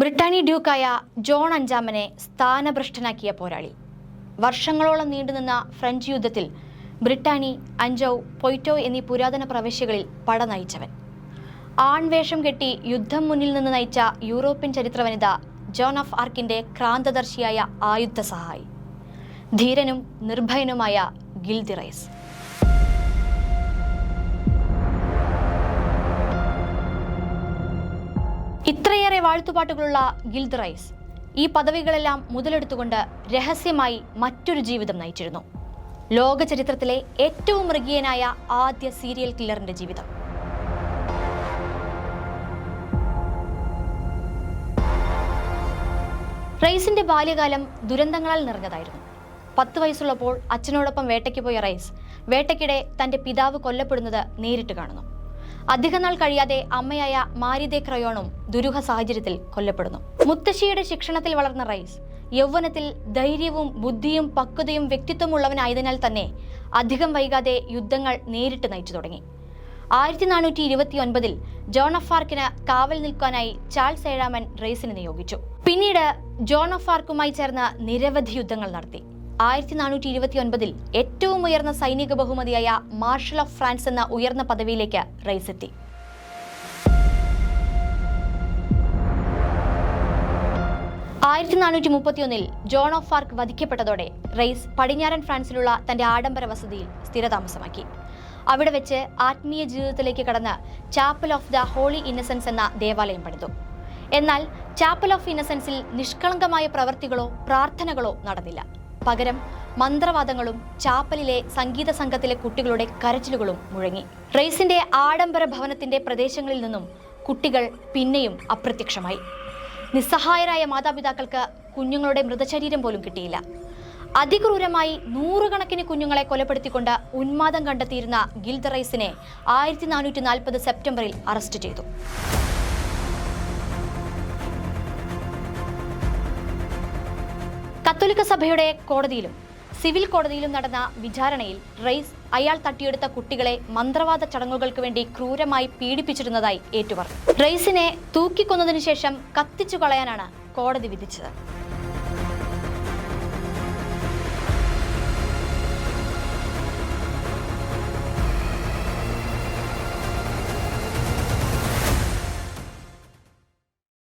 Brittany ഡ്യൂക്കായ John അഞ്ചാമനെ സ്ഥാനഭ്രഷ്ടനാക്കിയ പോരാളി. വർഷങ്ങളോളം നീണ്ടുനിന്ന ഫ്രഞ്ച് യുദ്ധത്തിൽ ബ്രിട്ടാനി, അഞ്ചൗ, പൊയ്റ്റോ എന്നീ പുരാതന പ്രവിശ്യകളിൽ പട നയിച്ചവൻ. ആൺവേഷം കെട്ടി യുദ്ധം മുന്നിൽ നിന്ന് നയിച്ച യൂറോപ്യൻ ചരിത്ര വനിത ജോൺ ഓഫ് ആർക്കിന്റെ ക്രാന്തദർശിയായ ആയുധ സഹായി, ധീരനും നിർഭയനുമായ ഗിൽ ദി റൈസ്. ഇത്രയേറെ വാഴ്ത്തുപാട്ടുകളുള്ള ഗിൽ ദി റൈസ് ഈ പദവികളെല്ലാം മുതലെടുത്തുകൊണ്ട് രഹസ്യമായി മറ്റൊരു ജീവിതം നയിച്ചിരുന്നു. ലോക ചരിത്രത്തിലെ ഏറ്റവും മൃഗീയനായ ആദ്യ സീരിയൽ കില്ലറിന്റെ ജീവിതം. റൈസിന്റെ ബാല്യകാലം ദുരന്തങ്ങളാൽ നിറഞ്ഞതായിരുന്നു. 10 വയസ്സുള്ളപ്പോൾ അച്ഛനോടൊപ്പം വേട്ടയ്ക്ക് പോയ റൈസ് വേട്ടയ്ക്കിടെ തന്റെ പിതാവ് കൊല്ലപ്പെടുന്നത് നേരിട്ട് കാണുന്നു. അധികനാൾ കഴിയാതെ അമ്മയായ മാരിദേ ക്രയോണും ദുരൂഹ സാഹചര്യത്തിൽ കൊല്ലപ്പെടുന്നു. മുത്തശ്ശിയുടെ ശിക്ഷണത്തിൽ വളർന്ന റൈസ് യൗവനത്തിൽ ധൈര്യവും ബുദ്ധിയും പക്വതയും വ്യക്തിത്വമുള്ളവനായതിനാൽ തന്നെ അധികം വൈകാതെ യുദ്ധങ്ങൾ നേരിട്ട് നയിച്ചു തുടങ്ങി. 1429 ജോൺ ഓഫ് ആർക്കിന് കാവൽ നിൽക്കാനായി ചാൾസ് ഏഴാമൻ റൈസിനെ നിയോഗിച്ചു. പിന്നീട് ജോൺ ഓഫ് ആർക്കുമായി ചേർന്ന് നിരവധി യുദ്ധങ്ങൾ നടത്തി. 1429 ഏറ്റവും ഉയർന്ന സൈനിക ബഹുമതിയായ മാർഷൽ ഓഫ് ഫ്രാൻസ് എന്ന ഉയർന്ന പദവിയിലേക്ക് റൈസ് എത്തി. 1431 ജോൺ ഓഫ് ആർക്ക് വധിക്കപ്പെട്ടതോടെ റൈസ് പടിഞ്ഞാറൻ ഫ്രാൻസിലുള്ള തന്റെ ആഡംബര വസതിയിൽ സ്ഥിരതാമസമാക്കി. അവിടെ വെച്ച് ആത്മീയ ജീവിതത്തിലേക്ക് കടന്ന് Chapel of the Holy Innocence എന്ന ദേവാലയം പണിതു. എന്നാൽ ചാപ്പൽ ഓഫ് ഇന്നസെൻസിൽ നിഷ്കളങ്കമായ പ്രവൃത്തികളോ പ്രാർത്ഥനകളോ നടന്നില്ല. പകരം മന്ത്രവാദങ്ങളും ചാപ്പലിലെ സംഗീത സംഘത്തിലെ കുട്ടികളുടെ കരച്ചിലുകളും മുഴങ്ങി. റൈസിന്റെ ആഡംബര ഭവനത്തിന്റെ പ്രദേശങ്ങളിൽ നിന്നും കുട്ടികൾ പിന്നെയും അപ്രത്യക്ഷമായി. നിസ്സഹായരായ മാതാപിതാക്കൾക്ക് കുഞ്ഞുങ്ങളുടെ മൃതശരീരം പോലും കിട്ടിയില്ല. അതിക്രൂരമായി 100 കണക്കിന് കുഞ്ഞുങ്ങളെ കൊലപ്പെടുത്തിക്കൊണ്ട് ഉന്മാദം കണ്ടെത്തിയിരുന്ന ഗിൽ ദി റൈസിനെ 1440 സെപ്റ്റംബറിൽ അറസ്റ്റ് ചെയ്തു. കത്തോലിക്ക സഭയുടെ കോടതിയിലും സിവിൽ കോടതിയിലും നടന്ന വിചാരണയിൽ റൈസ് അയാൾ തട്ടിയെടുത്ത കുട്ടികളെ മന്ത്രവാദ ചടങ്ങുകൾക്ക് വേണ്ടി ക്രൂരമായി പീഡിപ്പിച്ചിരുന്നതായി ഏറ്റുപറഞ്ഞു. റൈസിനെ തൂക്കിക്കൊന്നതിനു ശേഷം കത്തിച്ചു കളയാനാണ് കോടതി വിധിച്ചത്.